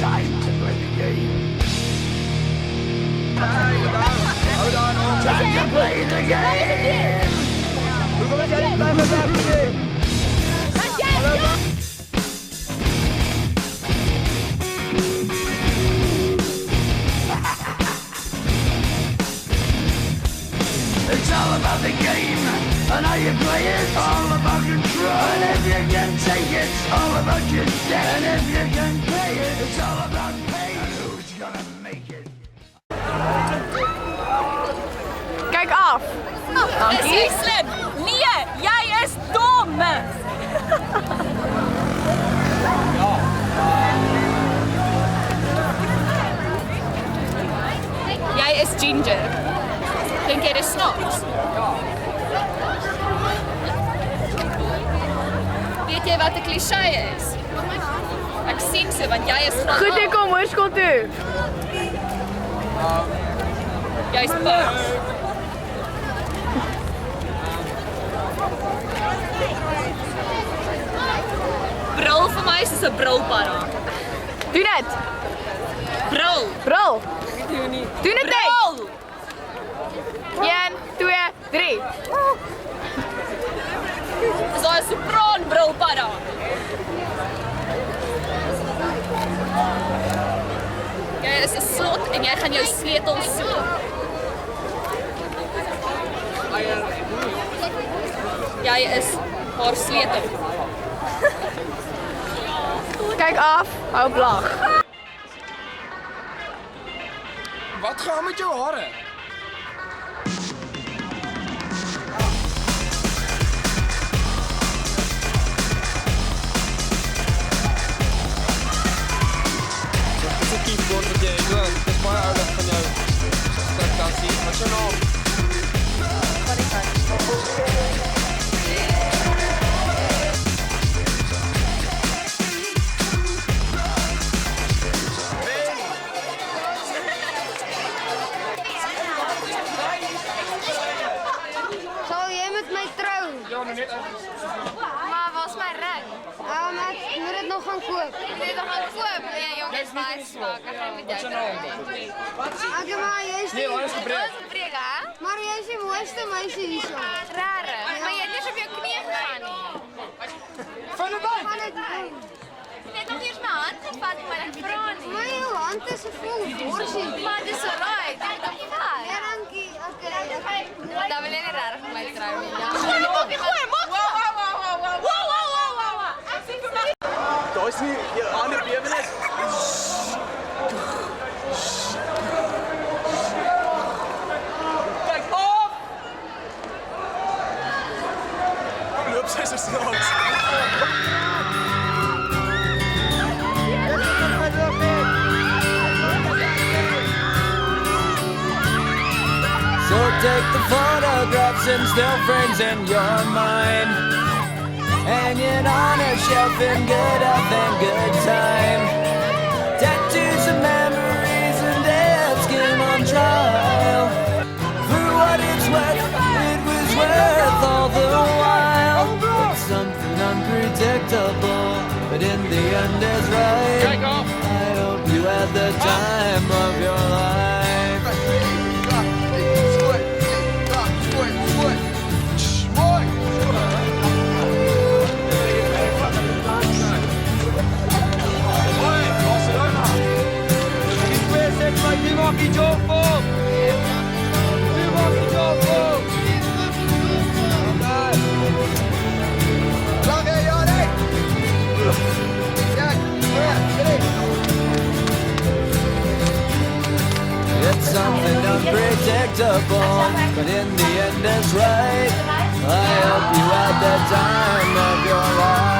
time to play the game. Time to play the game. It's all about the game and how you play it. All about control, and if you can take it, it's all about your debt. And if you can pay it, it's all about pain. And who's gonna make it? Kijk af. Is jy slim? Nee, jy is dom. Jy is ginger. Dink jy dis snaaks? Weet jy wat 'n klise is? Ek sien so want jy is snaaks. Goed, ek kom hoërskool toe. Jy's boos. Brul vir my soos 'n brulpara. Doen dit. Brul. Brul. Doen dit net. Brul. 1, 2, 3. Dis daai sopraan brulpara. Jy is 'n slot en jy gaan jou sleutel soek. Jy is haar sleutel. Kijk af, hou op lag. Wat gaan met jou hare? Dis 'n keyboard wat jy doen. Dis baie oulik van jou. Ek kan sien. Wat is jou naam? Sal jy met my trou? Ja, nou net Maar waar's my ring? Ek moet dit nog gaan koop. Jy moet nog gaan koop. Nee, jong, dis baie smaak. Ek gaan met jou trou. Ek maar jy's Nee, waar is die breek? Breek, hè? maar jy's die mooiste meisie hierso. Rare. Maar jy het nie op jou knie gegaan nie. Van die baan! Gaan dit doen? Jy het nog eers my hand gevat en my laat vra nie. Maar jou hand is so vol borsie. Maar dis alright. Ek het hom vat. Ja, dankie. Okay. Dan wil jy nie regtig met my trou nie. Ja. Gooi, maak. Wow. Ek sien vir my. Daar is nie jou ander bewenis. Kyk op! Loop sy so snaaks. So take the photographs and still frames in your mind, hanging on a shelf in good health and good time. Tattoos and memories and dead skin on trial. For what it's worth, it was worth all the while. It's something unpredictable, but in the end is right. Kyk op! I hope you had the time of your life. It's something unpredictable, but in the end it's right. I hope you had the time of your life.